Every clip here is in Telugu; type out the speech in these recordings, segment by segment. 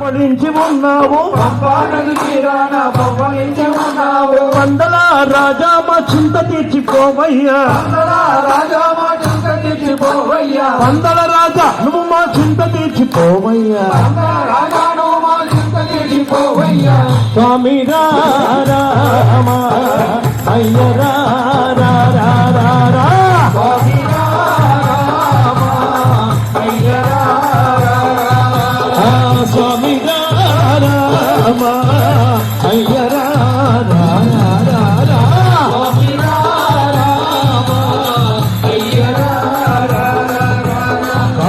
పవళించి ఉన్నావు వందల రాజా మా చింత తీర్చిపోవయ్యా వందల రాజా నువ్వు మా చింత తీర్చిపోవయ్యా స్వామి రామా అయ్య రా స్వామి రామా అయ్య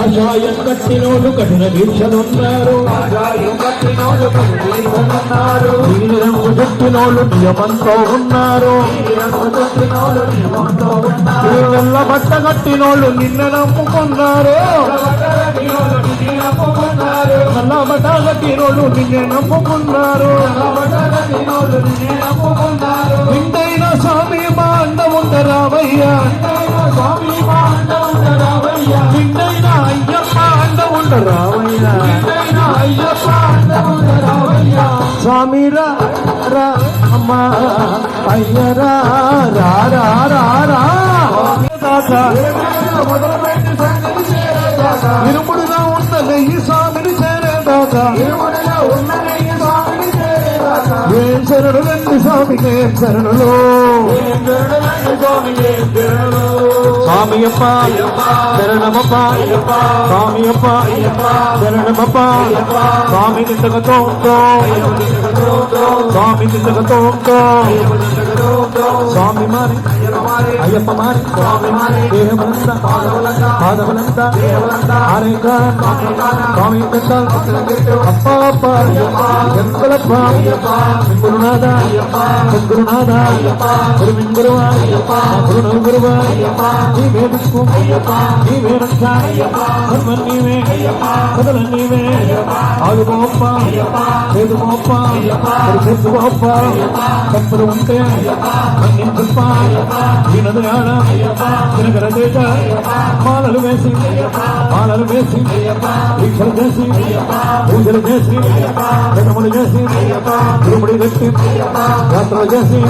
కాషాయం కట్టినోళ్ళు కఠిన దీక్షలున్నారు నీలిరంగు చుట్టినోళ్ళు నియమంతో ఉన్నారు నల్ల బట్ట కట్టినోళ్ళు నిన్న నమ్ముకున్నారు నల్ల బట్ట కట్టినోళ్ళు నిన్నే నమ్ముకున్నారు నిండైన స్వామి మా అండ ఉండరావయ్యా నిండైన అయ్యప్ప అండ ఉండరావయ్యా స్వామి రామా అయ్య ఇరుముడిగా ఉన్నది ఈ స్వామిని చేరేదాకా ఏం శరణు రండి స్వామికి ఏం శరణులు స్వామియప్ప శరణమప్ప స్వామియప్ప శరణమప్ప స్వామి తింటకతో స్వామి తింటకతో స్వామి మారి అయ్యప్ప మారి దేహబలంతా పాదబలంతా ఆరేక స్వామి అప్ప అప్ప ఎంతలప్ప గురునాథ గురునాథ గురువా గురువా నీవే దిక్కు నీవే రక్ష నీవే కదలన్నీవే ఆదుకోప్ప చేదుకోప్ప చేసుకోప్ప తప్పులు ఉంటే మన్నించుప్ప దీనదయాళ దినకర దేశ మాలలు వేసి దీక్షలు చేసి పూజలు చేసి వ్రతములు చేసి తిరుముడి వ్యక్తి యాత్రలు చేసి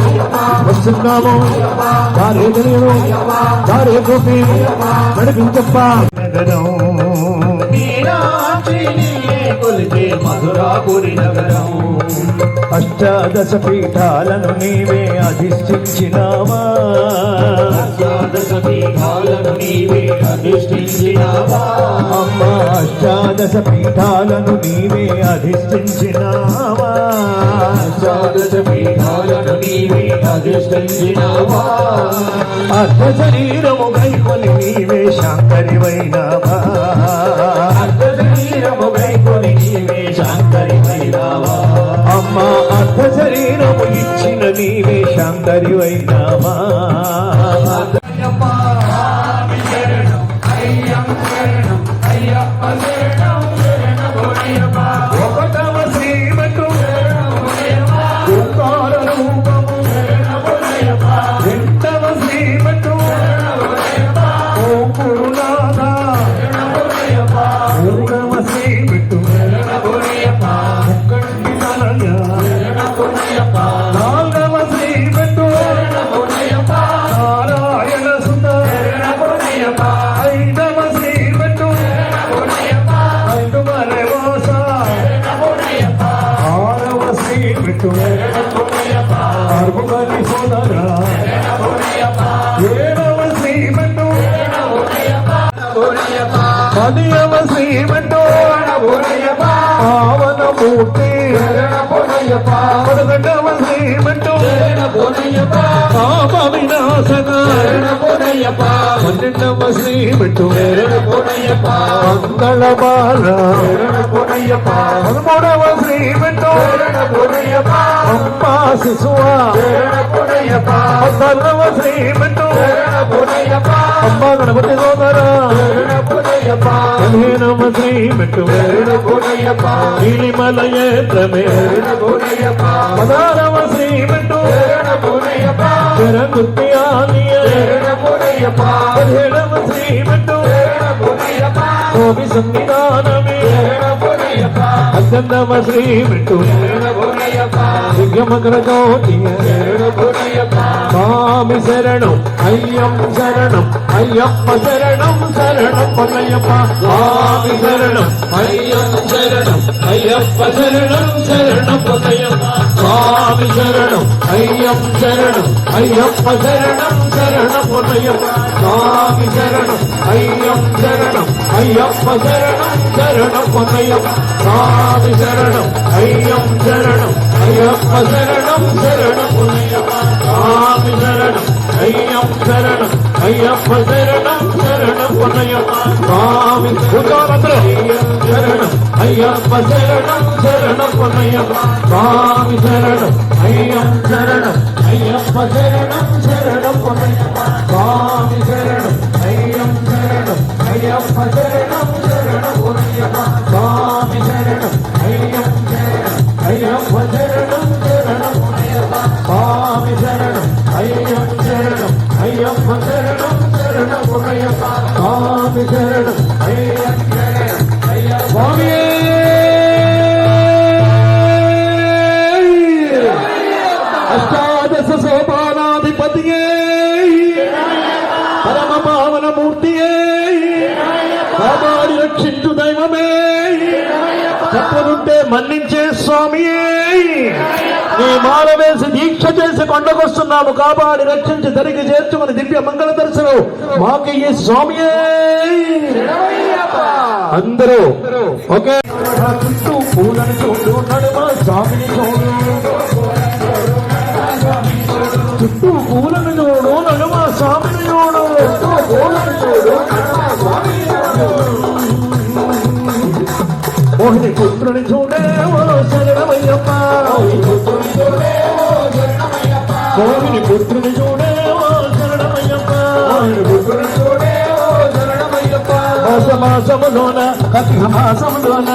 వస్తున్నాము దారే తెలియదు దారే గోపి నడిపించప్ప మధురాపురి నగరం అష్టాదశ పీఠాలను నీవే అధిష్ఠించినావా అష్టాదశ పీఠాలను నీవే అధిష్ఠించినావా అమ్మ అష్టాదశ పీఠాలను నీవే అధిష్ఠించినావా అష్టాదశ పీఠాలను నీవే అధిష్ఠించినావా అర్ధ శరీరము గైకొని నీవే శాంకరివైనావా అర్ధ శరీరము గైకొని నీవే శాంకరివైనావా అమ్మ అర్ధ శరీరము ఇచ్చిన నీవే శాంకరివైనావా ఒకటవ శ్రీమటు ఓంకార రూపము రెండవ శ్రీమటు ఓం గురునాథ మూడవ శ్రీమటు నాలుగవ శ్రీమటు నారాయణ సుత ఐదవ శ్రీమటు ఐదువరవాస ఆరవ శ్రీమటు అర్మని సోదర ఏడవ శ్రీమటు పదియవ శ్రీమటు పావనమూర్తి పదకొండవ శ్రీమటు పాప వినాశన పన్నెండవ శ్రీమటు మంగళ బాల పదమూడవ శ్రీమటు అంపా శిశువ పద్నాలుగవ శ్రీమటు అంబ గణపతి సోదర పదిహేనవ శ్రీమటు నీలిమలయేత్రమే పదారవ శ్రీమటు జరగుత్యాలియ పదిహేడవ శ్రీమటు కోవి సంవిధానమే అద్దమ శ్రీ విష్ణు దిగ్గమకర జ్యోతియ స్వామి శరణం అయ్యం శరణం అయ్యప్ప శరణం శరణం పొన్నయ్యప్ప స్వామి శరణం అయ్యం శరణం అయ్యప్ప శరణం శరణం పొన్నయ్యప్ప స్వామి శరణం అయ్యం శరణం అయ్యప్ప శరణం శరణం పొన్నయ్యప్ప స్వామి శరణం అయ్యం శరణం అయ్యప్ప శరణం శరణం పొన్నయ్యప్ప స్వామి శరణం అయ్యం శరణం అయ్యప్ప శరణం శరణం పొన్నయ్యప్ప స్వామి శరణం అయ్యం శరణం అయ్యప్ప శరణం శరణం పొన్నయ్యప్ప స్వామి భూతాలందరూ శరణం అయ్యప్ప శరణం శరణం పొన్నయ్యప్ప స్వామి శరణం అయ్యం శరణం అయ్యప్ప శరణం శరణం పొన్నయ్యప్ప స్వామి శరణం అయ్యం శరణం అయ్యప్ప శరణం శరణం పొన్నయ్యప్ప స్వామి శరణం అయ్యం శరణం అయ్యప్ప శరణం శరణం పొన్నయ్యప్ప స్వామి శరణం అయ్యం శరణం అయ్యప్ప శరణం శరణం పొన్నయ్యప్ప స్వామి శరణం అయ్యం శరణం అయ్యప్ప స్వామి అష్టాదశ సోపానాధిపతియే పరమ పావన మూర్తియే కాపాడి రక్షించు దైవమే తప్పులుంటే మన్నించే స్వామియే నీ మాల వేసి దీక్ష చేసి కొండకొస్తున్నాము కాపాడి రక్షించి దరికి చేర్చుకుని దివ్య మంగళ దర్శనం మాకు ఈ స్వామియే అందరూ ఓకే చుట్టూ పూలను చూడు నడుమ స్వామిని చూడు చుట్టూ పూలను చూడు నడుమ స్వామిని చూడు మోహిని పుత్రుని చూడే ఓ శరణమయ్యప్ప మోహిని పుత్రుని చూడే ఓ శరణమయ్యప్ప మాసమాసములోన కార్తీక మాసములోన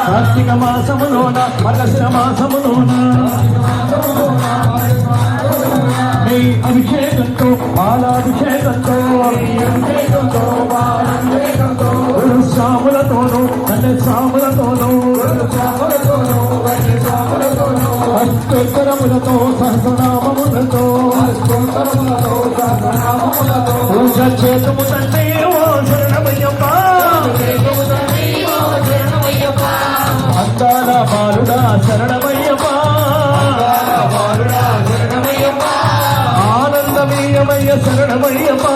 కార్తీక మాసములోన మగశిర మాసములోన నీ అభిషేకంతో పాలాభిషేకంతో సాములతోనూ అన్ని సాములతోనూ అష్టోత్తరములతో సహస్రనామములతో పూజ చేతుము తండ్రి ఓ శరణమయ్యప్ప అందాల బాలుడా శరణమయ్యప్ప ఆనందమీయమయ్య శరణమయ్యప్ప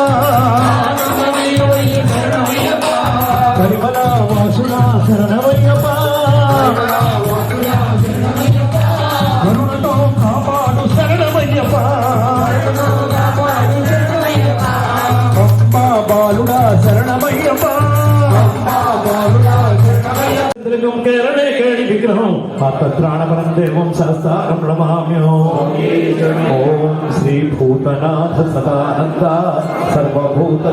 పరిమళ వాసుడా శరణమయ్యప్ప కరుణతో కాపాడు శరణమయ్యప్ప పంపా బాలుడా శరణమయ్యప్ప కేరళే కేళి విగ్రహం పాత్రాణపరం దేవం సహస్రం ప్రణమామ్యో ఓం శ్రీ భూతనాథ సదానంద సర్వభూత